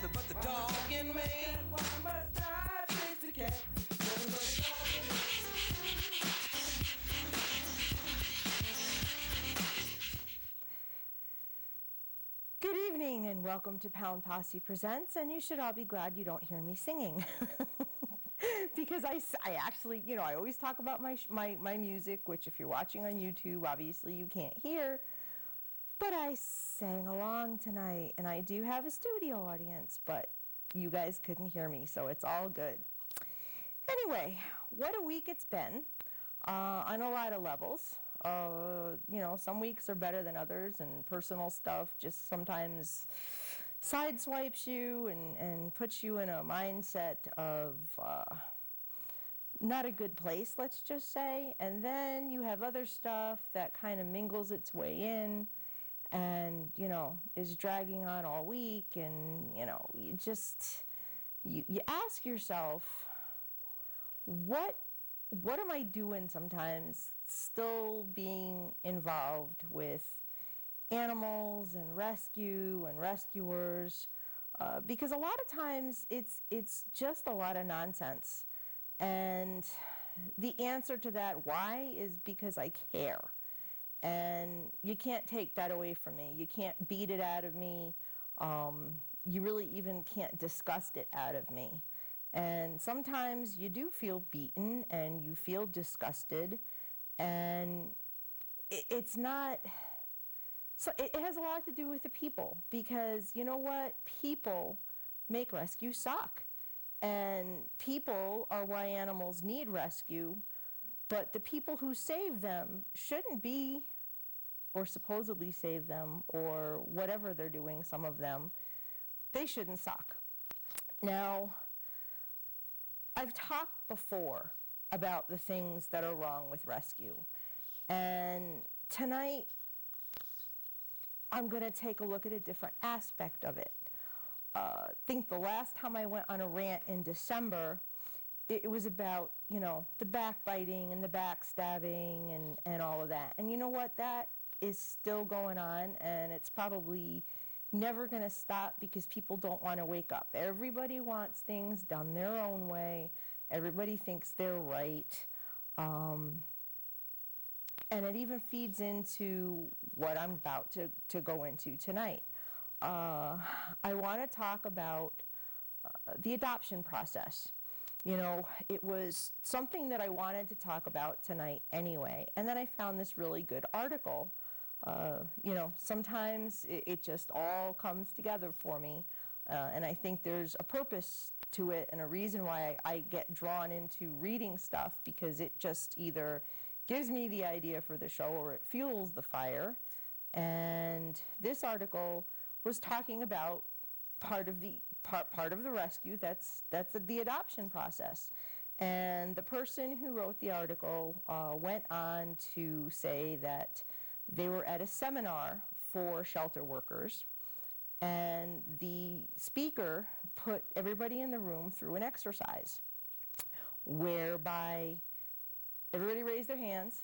nothing but the dog in me. One must die, chase the cat. Good evening and welcome to Posse Presents, and you should all be glad you don't hear me singing. Because I actually, you know, I always talk about my music, which if you're watching on YouTube, obviously you can't hear, but I sang along tonight, and I do have a studio audience, but you guys couldn't hear me, so it's all good. Anyway, what a week it's been on a lot of levels. You know, some weeks are better than others, and personal stuff just sometimes sideswipes you and puts you in a mindset of not a good place, let's just say. And then you have other stuff that kind of mingles its way in and, you know, is dragging on all week. And, you know, you just, you ask yourself, what am I doing sometimes still being involved with animals and rescue and rescuers? Because a lot of times it's just a lot of nonsense. And the answer to that why is because I care. And you can't take that away from me. You can't beat it out of me. You really even can't disgust it out of me. And sometimes you do feel beaten and you feel disgusted, and it's not, so it has a lot to do with the people, because you know what? People make rescue suck. And people are why animals need rescue, but the people who save them shouldn't be, or supposedly save them, or whatever they're doing, some of them, they shouldn't suck. Now, I've talked before about the things that are wrong with rescue, and tonight I'm going to take a look at a different aspect of it. I think the last time I went on a rant in December, it was about, you know, the backbiting and the backstabbing and all of that. And you know what? That is still going on, and it's probably never going to stop because people don't want to wake up. Everybody wants things done their own way. Everybody thinks they're right. And it even feeds into what I'm about to go into tonight. I want to talk about the adoption process. You know, it was something that I wanted to talk about tonight anyway. And then I found this really good article. You know, sometimes it just all comes together for me, and I think there's a purpose to it and a reason why I get drawn into reading stuff, because it just either gives me the idea for the show or it fuels the fire. And this article was talking about part of the rescue, that's the adoption process. And the person who wrote the article went on to say that they were at a seminar for shelter workers, and the speaker put everybody in the room through an exercise whereby everybody raised their hands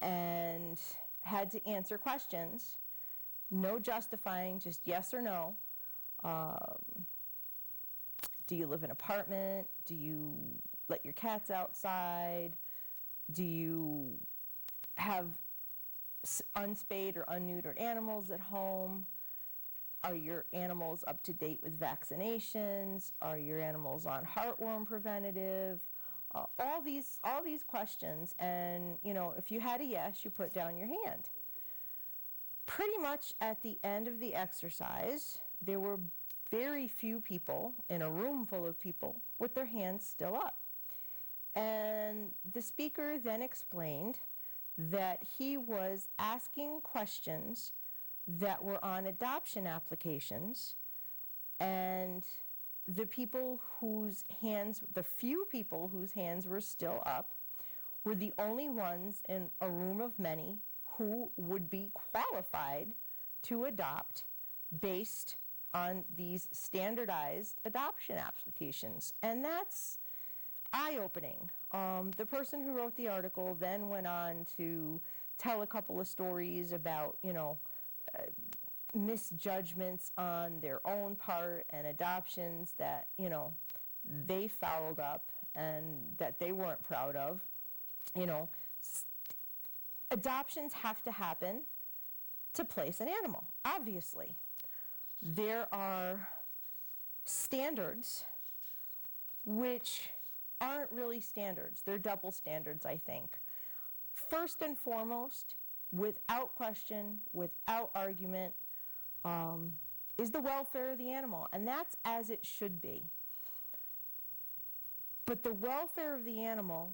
and had to answer questions. No justifying, just yes or no. Do you live in an apartment? Do you let your cats outside? Do you have unspayed or unneutered animals at home? Are your animals up to date with vaccinations? Are your animals on heartworm preventative? All these questions, and you know, if you had a yes, you put down your hand. Pretty much at the end of the exercise, there were very few people in a room full of people with their hands still up. And the speaker then explained that he was asking questions that were on adoption applications, and the few people whose hands were still up were the only ones in a room of many who would be qualified to adopt based on these standardized adoption applications. And that's eye-opening. The person who wrote the article then went on to tell a couple of stories about, you know, misjudgments on their own part and adoptions that, they fouled up and that they weren't proud of. Adoptions have to happen to place an animal, obviously. There are standards which aren't really standards. They're double standards, I think. First and foremost, without question, without argument, is the welfare of the animal, and that's as it should be. But the welfare of the animal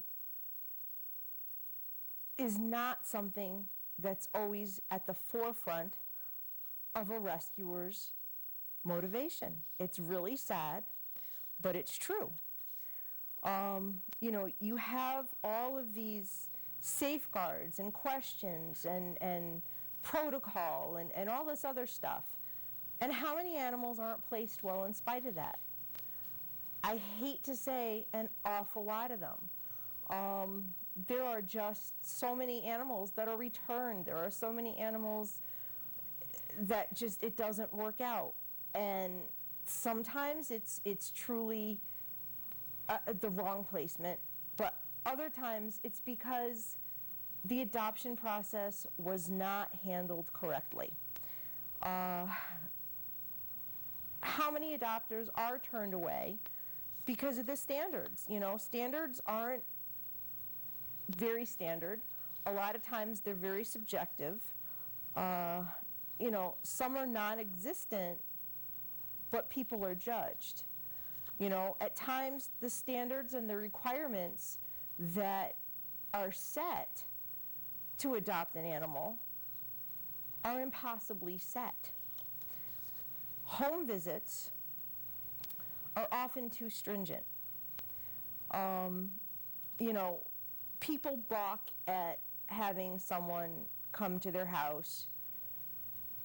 is not something that's always at the forefront of a rescuer's motivation. It's really sad, but it's true. You have all of these safeguards and questions and protocol and all this other stuff. And how many animals aren't placed well in spite of that? I hate to say an awful lot of them. There are just so many animals that are returned. There are so many animals that just, it doesn't work out. And sometimes it's truly the wrong placement, but other times it's because the adoption process was not handled correctly. How many adopters are turned away because of the standards? Standards aren't very standard. A lot of times they're very subjective. Some are non-existent, but people are judged. At times the standards and the requirements that are set to adopt an animal are impossibly set. Home visits are often too stringent. People balk at having someone come to their house.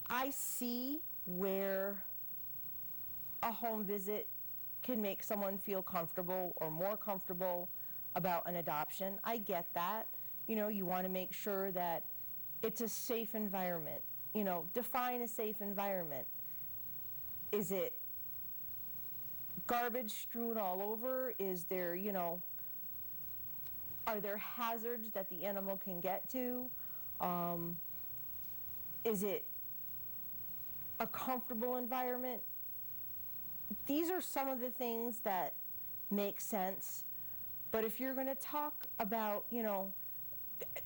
I see where a home visit can make someone feel comfortable or more comfortable about an adoption. I get that. You want to make sure that it's a safe environment. Define a safe environment. Is it garbage strewn all over? Is there, are there hazards that the animal can get to? Is it a comfortable environment? These are some of the things that make sense. But if you're going to talk about,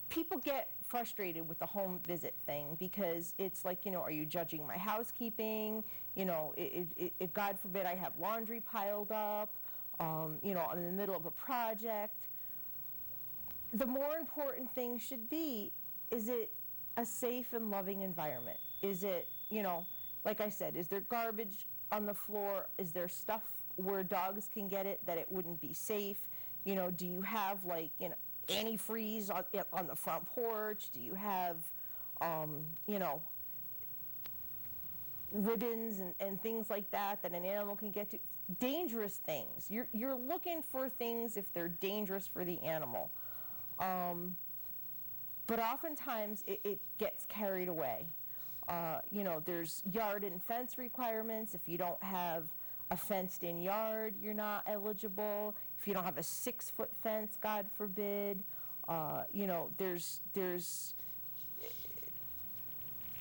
people get frustrated with the home visit thing because it's like, are you judging my housekeeping? If God forbid I have laundry piled up, I'm in the middle of a project. The more important thing should be, is it a safe and loving environment? Is it, like I said, is there garbage on the floor? Is there stuff where dogs can get it that it wouldn't be safe? Do you have antifreeze on the front porch? Do you have, ribbons and things like that an animal can get to? Dangerous things. You're looking for things if they're dangerous for the animal. But oftentimes it gets carried away. There's yard and fence requirements. If you don't have a fenced-in yard, you're not eligible. If you don't have a 6-foot fence, God forbid, there's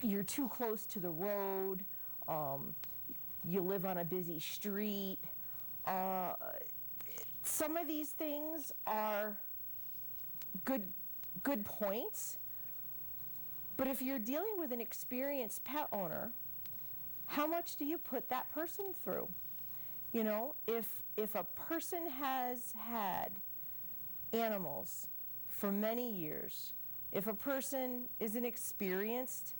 you're too close to the road. You live on a busy street. Some of these things are good points. But if you're dealing with an experienced pet owner, how much do you put that person through? If a person has had animals for many years, if a person is an experienced,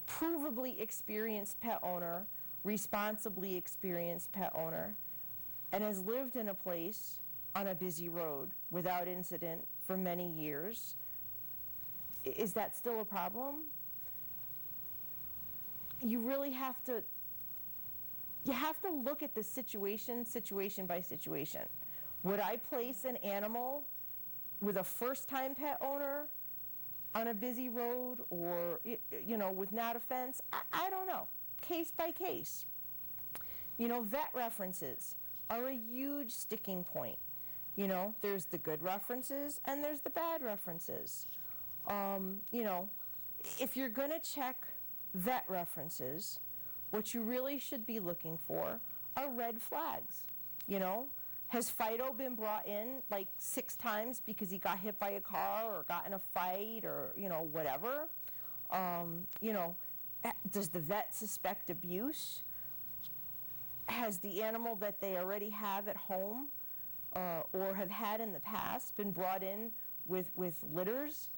provably experienced pet owner, responsibly experienced pet owner, and has lived in a place on a busy road without incident for many years, is that still a problem? You really have to look at the situation by situation. Would I place an animal with a first-time pet owner on a busy road or, without a fence. I don't know. Case by case. Vet references are a huge sticking point. There's the good references and there's the bad references. If you're going to check vet references, what you really should be looking for are red flags. Has Fido been brought in like 6 times because he got hit by a car or got in a fight or, whatever? Does the vet suspect abuse? Has the animal that they already have at home or have had in the past been brought in with litters?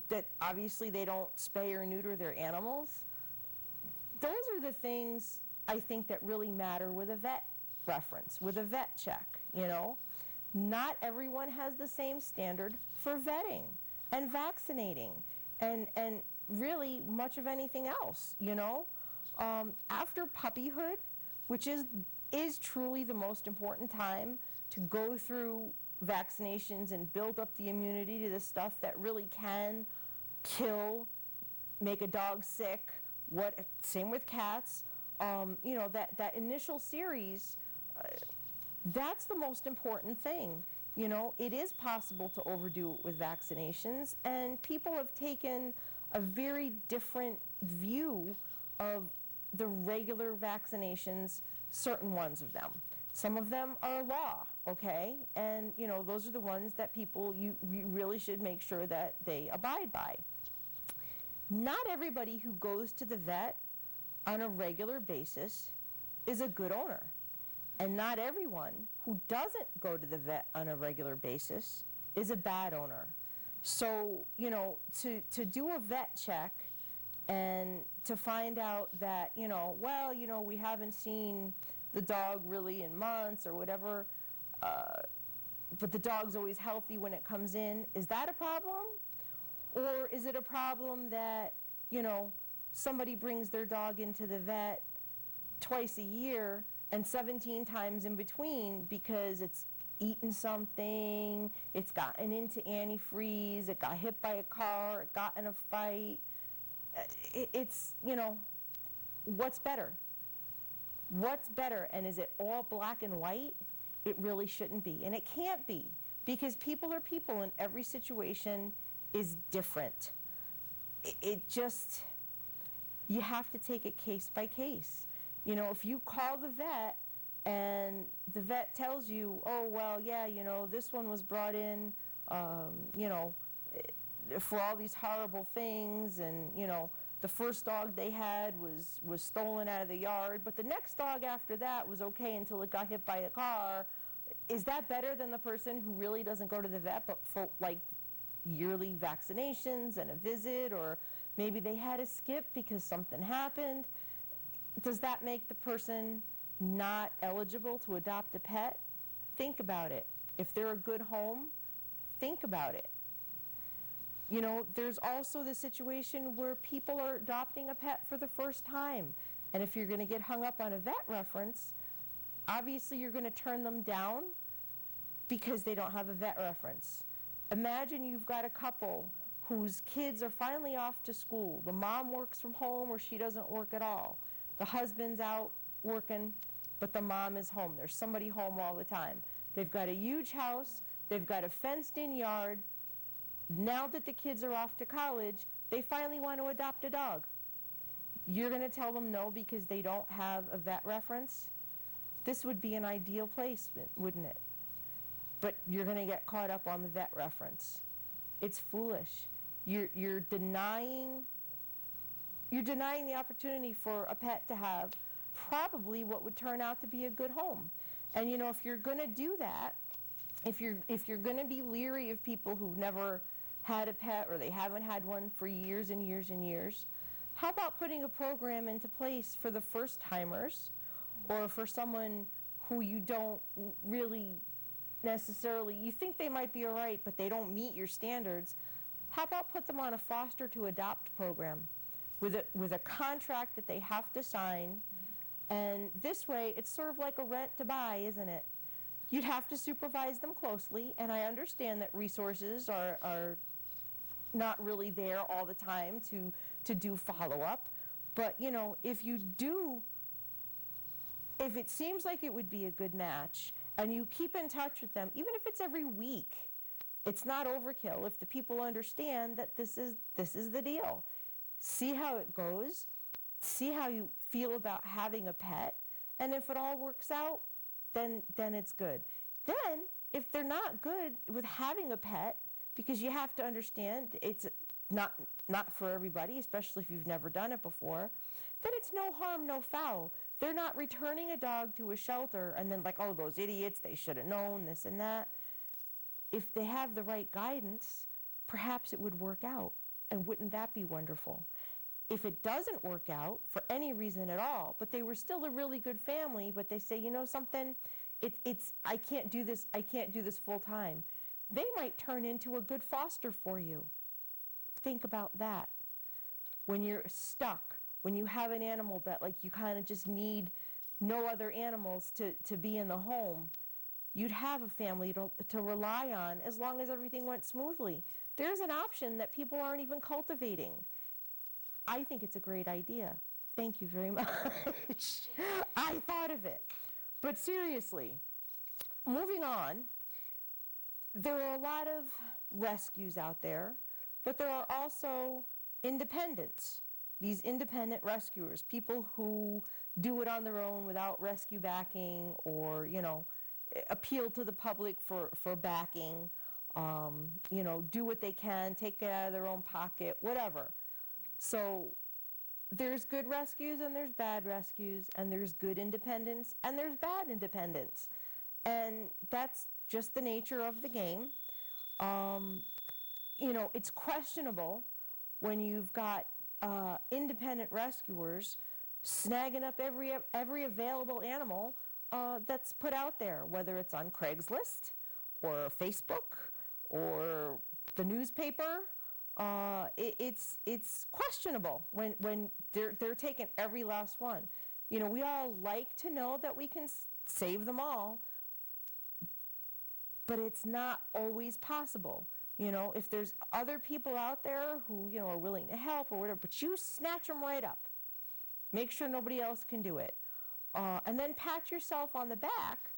That obviously they don't spay or neuter their animals. Those are the things I think that really matter with a vet reference, with a vet check. Not everyone has the same standard for vetting and vaccinating and really much of anything else. After puppyhood, which is truly the most important time to go through vaccinations and build up the immunity to the stuff that really can kill, make a dog sick. Same with cats. That initial series, that's the most important thing. It is possible to overdo it with vaccinations, and people have taken a very different view of the regular vaccinations, certain ones of them. Some of them are law, okay? And, those are the ones that people, you really should make sure that they abide by. Not everybody who goes to the vet on a regular basis is a good owner. And not everyone who doesn't go to the vet on a regular basis is a bad owner. So, to do a vet check and to find out that, we haven't seen the dog really in months or whatever, but the dog's always healthy when it comes in, is that a problem? Or is it a problem that, somebody brings their dog into the vet twice a year and 17 times in between because it's eaten something, it's gotten into antifreeze, it got hit by a car, it got in a fight. It's, what's better? What's better? And is it all black and white? It really shouldn't be. And it can't be, because people are people and every situation is different. You have to take it case by case. If you call the vet and the vet tells you, oh, well, yeah, this one was brought in, for all these horrible things, and, the first dog they had was stolen out of the yard, but the next dog after that was okay until it got hit by a car. Is that better than the person who really doesn't go to the vet but for, like, yearly vaccinations and a visit, or maybe they had to skip because something happened? Does that make the person not eligible to adopt a pet? Think about it. If they're a good home, think about it. There's also the situation where people are adopting a pet for the first time. And if you're going to get hung up on a vet reference, obviously you're going to turn them down because they don't have a vet reference. Imagine you've got a couple whose kids are finally off to school. The mom works from home or she doesn't work at all. The husband's out working, but the mom is home. There's somebody home all the time. They've got a huge house. They've got a fenced-in yard. Now that the kids are off to college, they finally want to adopt a dog. You're going to tell them no because they don't have a vet reference? This would be an ideal placement, wouldn't it? But you're going to get caught up on the vet reference. It's foolish. You're denying the opportunity for a pet to have probably what would turn out to be a good home. And if you're going to do that, if you're going to be leery of people who've never had a pet or they haven't had one for years and years and years, how about putting a program into place for the first timers or for someone who you don't really necessarily, you think they might be all right, but they don't meet your standards? How about put them on a foster to adopt program with a contract that they have to sign? And this way, it's sort of like a rent to buy, isn't it? You'd have to supervise them closely, and I understand that resources are not really there all the time to do follow-up. But, you know, if it seems like it would be a good match and you keep in touch with them, even if it's every week, it's not overkill if the people understand that this is the deal. See how it goes. See how you feel about having a pet. And if it all works out, then it's good. Then, if they're not good with having a pet, because you have to understand it's not for everybody, especially if you've never done it before, then it's no harm, no foul. They're not returning a dog to a shelter and then like, oh, those idiots, they should have known this and that. If they have the right guidance, perhaps it would work out. And wouldn't that be wonderful? If it doesn't work out for any reason at all, but they were still a really good family, but they say, you know something, I can't do this full time. They might turn into a good foster for you. Think about that. When you're stuck, when you have an animal that like you kind of just need no other animals to be in the home, you'd have a family to rely on as long as everything went smoothly. There's an option that people aren't even cultivating. I think it's a great idea. Thank you very much. I thought of it. But seriously, moving on, there are a lot of rescues out there, but there are also independents. These independent rescuers, people who do it on their own without rescue backing or, you know, appeal to the public for backing, you know, do what they can, take it out of their own pocket, whatever. So there's good rescues and there's bad rescues, and there's good independence and there's bad independence. And that's just the nature of the game. You know, it's questionable when you've got independent rescuers snagging up every available animal that's put out there, whether it's on Craigslist or Facebook or the newspaper. It's questionable when they're taking every last one. You know, we all like to know that we can save them all, but it's not always possible. You know, if there's other people out there who, you know, are willing to help or whatever, but you snatch them right up. Make sure nobody else can do it. And then pat yourself on the back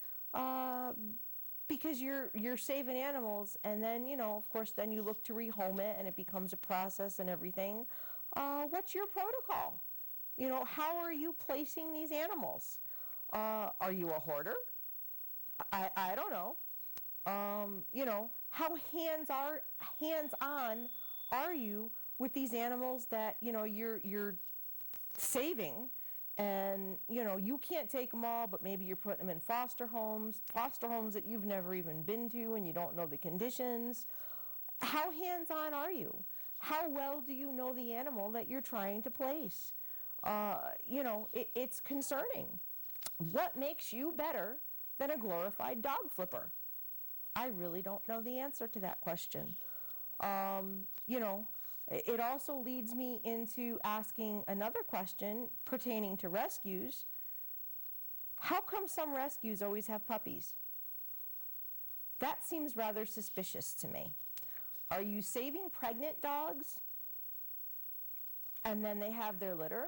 because you're saving animals, and then, you know, of course, then you look to rehome it and it becomes a process and everything. What's your protocol? You know, how are you placing these animals? Are you a hoarder? I don't know. You know, how hands-on are you with these animals that, you know, you're saving? And, you know, you can't take them all, but maybe you're putting them in foster homes that you've never even been to and you don't know the conditions. How hands-on are you? How well do you know the animal that you're trying to place? You know, it's concerning. What makes you better than a glorified dog flipper? I really don't know the answer to that question. You know, it also leads me into asking another question pertaining to rescues. How come some rescues always have puppies? That seems rather suspicious to me. Are you saving pregnant dogs and then they have their litter,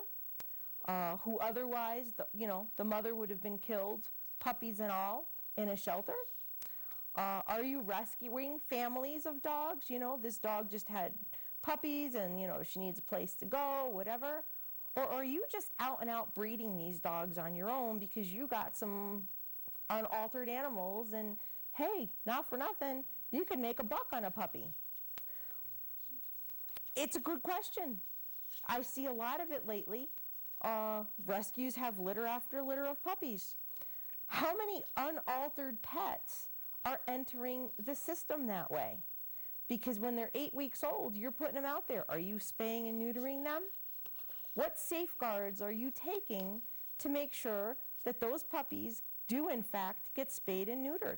who otherwise, the mother would have been killed, puppies and all, in a shelter? Are you rescuing families of dogs? You know, this dog just had puppies and, you know, she needs a place to go, whatever. Or are you just out and out breeding these dogs on your own because you got some unaltered animals and, hey, not for nothing, you can make a buck on a puppy? It's a good question. I see a lot of it lately. Rescues have litter after litter of puppies. How many unaltered pets are entering the system that way? Because when they're 8 weeks old, you're putting them out there. Are you spaying and neutering them? What safeguards are you taking to make sure that those puppies do in fact get spayed and neutered?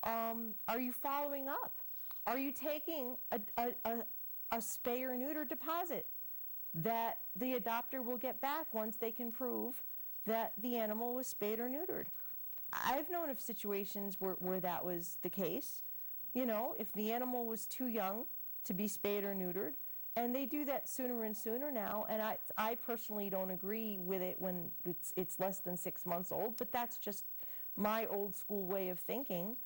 Are you following up? Are you taking a spay or neuter deposit that the adopter will get back once they can prove that the animal was spayed or neutered? I've known of situations where that was the case. You know, if the animal was too young to be spayed or neutered. And they do that sooner and sooner now. And I personally don't agree with it when it's less than 6 months old, but that's just my old school way of thinking.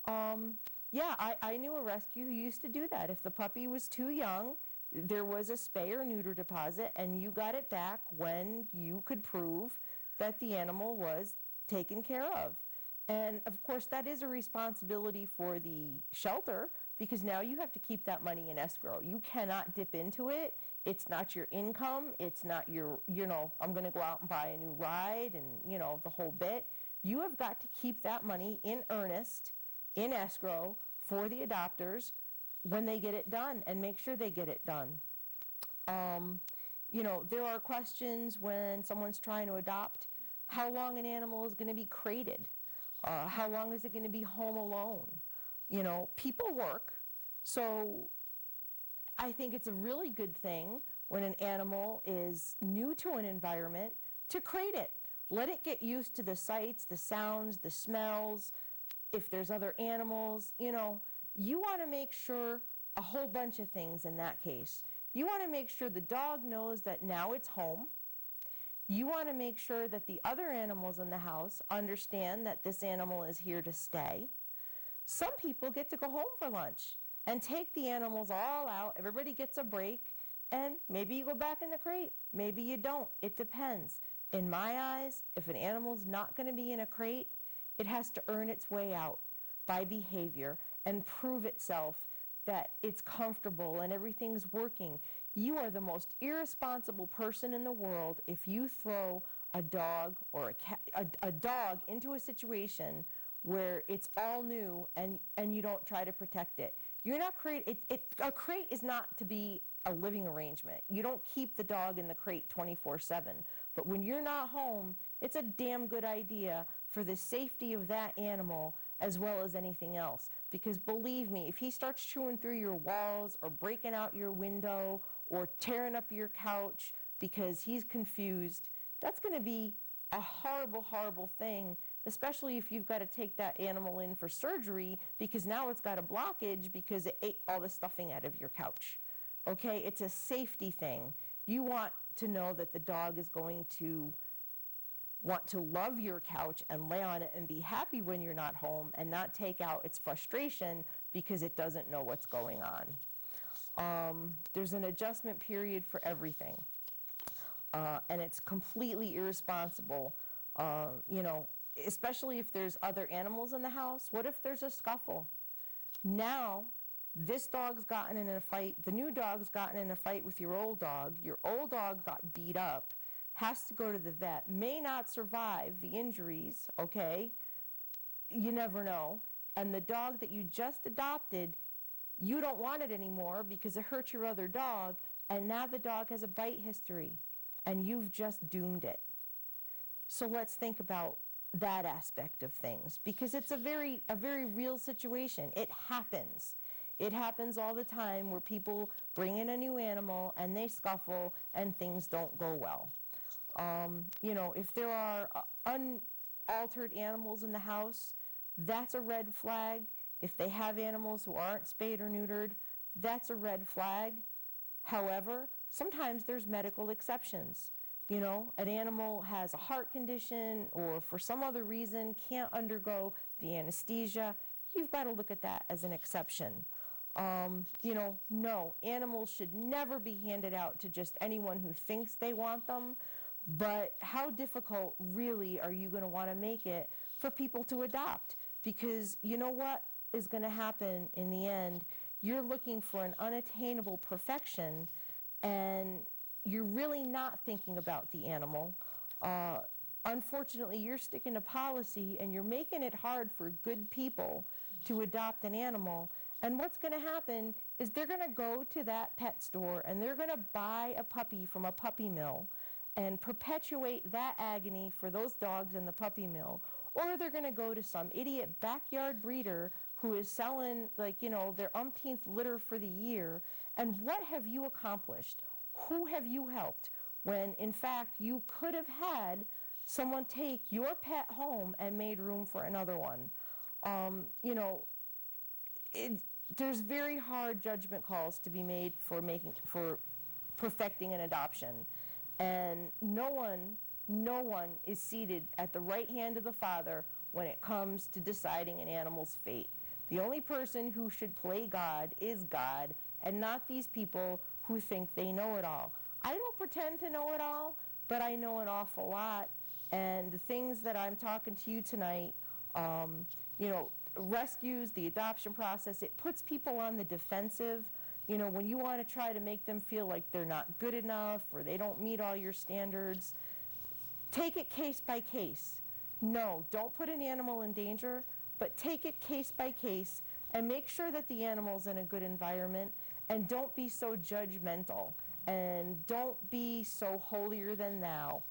Yeah, I knew a rescue who used to do that. If the puppy was too young, there was a spay or neuter deposit, and you got it back when you could prove that the animal was taken care of. And of course, that is a responsibility for the shelter, because now you have to keep that money in escrow. You cannot dip into it. It's not your income. It's not your, I'm going to go out and buy a new ride and, the whole bit. You have got to keep that money in earnest, in escrow, for the adopters when they get it done, and make sure they get it done. There are questions when someone's trying to adopt, how long an animal is going to be crated. How long is it going to be home alone? People work, so I think it's a really good thing when an animal is new to an environment to crate it. Let it get used to the sights, the sounds, the smells. If there's other animals, you want to make sure a whole bunch of things in that case. You want to make sure the dog knows that now it's home. You want to make sure that the other animals in the house understand that this animal is here to stay. Some people get to go home for lunch and take the animals all out. Everybody gets a break, and maybe you go back in the crate. Maybe you don't. It depends. In my eyes, if an animal's not going to be in a crate, it has to earn its way out by behavior and prove itself that it's comfortable and everything's working. You are the most irresponsible person in the world if you throw a dog or a dog into a situation where it's all new and you don't try to protect it. You're not a crate is not to be a living arrangement. You don't keep the dog in the crate 24/7. But when you're not home, it's a damn good idea for the safety of that animal as well as anything else. Because believe me, if he starts chewing through your walls or breaking out your window or tearing up your couch because he's confused, that's going to be a horrible, horrible thing, especially if you've got to take that animal in for surgery because now it's got a blockage because it ate all the stuffing out of your couch. Okay, it's a safety thing. You want to know that the dog is going to want to love your couch and lay on it and be happy when you're not home and not take out its frustration because it doesn't know what's going on. There's an adjustment period for everything. And it's completely irresponsible, especially if there's other animals in the house. What if there's a scuffle? Now, this dog's gotten in a fight, the new dog's gotten in a fight with your old dog got beat up, has to go to the vet, may not survive the injuries, okay? You never know. And the dog that you just adopted, you don't want it anymore because it hurt your other dog, and now the dog has a bite history, and you've just doomed it. So let's think about that aspect of things, because it's a very real situation. It happens. It happens all the time where people bring in a new animal and they scuffle and things don't go well. If there are unaltered animals in the house, that's a red flag. If they have animals who aren't spayed or neutered, that's a red flag. However, sometimes there's medical exceptions. An animal has a heart condition or for some other reason can't undergo the anesthesia. You've got to look at that as an exception. No, animals should never be handed out to just anyone who thinks they want them. But how difficult really are you going to want to make it for people to adopt? Because you know what is going to happen in the end? You're looking for an unattainable perfection, and you're really not thinking about the animal. Unfortunately, you're sticking to policy, and you're making it hard for good people to adopt an animal. And what's going to happen is they're going to go to that pet store, and they're going to buy a puppy from a puppy mill and perpetuate that agony for those dogs in the puppy mill. Or they're going to go to some idiot backyard breeder who is selling, their umpteenth litter for the year. And what have you accomplished? Who have you helped? When, in fact, you could have had someone take your pet home and made room for another one. there's very hard judgment calls to be made for perfecting an adoption. And no one is seated at the right hand of the Father when it comes to deciding an animal's fate. The only person who should play God is God, and not these people who think they know it all. I don't pretend to know it all, but I know an awful lot. And the things that I'm talking to you tonight, rescues, the adoption process, it puts people on the defensive. When you want to try to make them feel like they're not good enough or they don't meet all your standards, take it case by case. No, don't put an animal in danger, but take it case by case and make sure that the animal's in a good environment, and don't be so judgmental and don't be so holier than thou,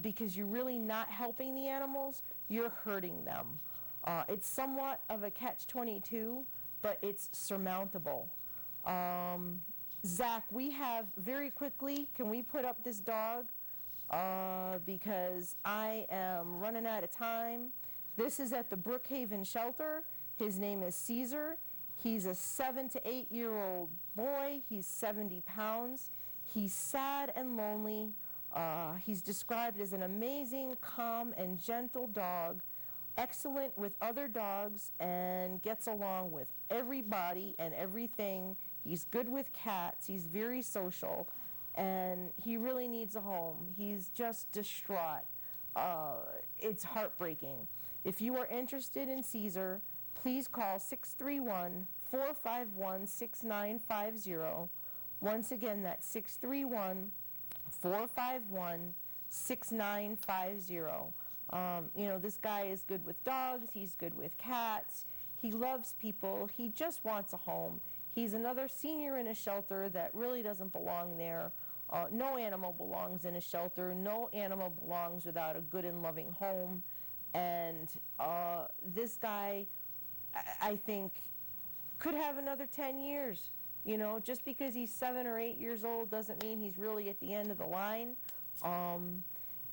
because you're really not helping the animals, you're hurting them. It's somewhat of a catch-22, but it's surmountable. Zach, we have, very quickly, can we put up this dog? Because I am running out of time. This is at the Brookhaven shelter. His name is Cesar. He's a 7 to 8 year old boy. He's 70 pounds. He's sad and lonely. He's described as an amazing, calm, and gentle dog, excellent with other dogs, and gets along with everybody and everything. He's good with cats. He's very social, and he really needs a home. He's just distraught. It's heartbreaking. If you are interested in Cesar, please call 631-451-6950. Once again, that's 631-451-6950. This guy is good with dogs. He's good with cats. He loves people. He just wants a home. He's another senior in a shelter that really doesn't belong there. No animal belongs in a shelter. No animal belongs without a good and loving home. And this guy, I think, could have another 10 years. Just because he's 7 or 8 years old doesn't mean he's really at the end of the line.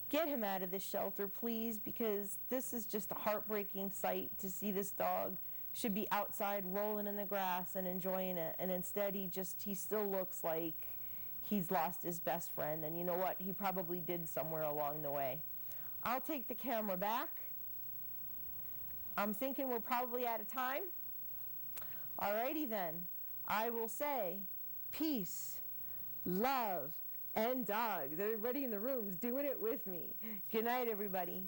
Get him out of this shelter, please, because this is just a heartbreaking sight to see this dog. Should be outside rolling in the grass and enjoying it, and instead he still looks like he's lost his best friend, and you know what? He probably did somewhere along the way. I'll take the camera back. I'm thinking we're probably out of time. Alrighty then. I will say peace, love, and dogs. Everybody in the room's doing it with me. Good night, everybody.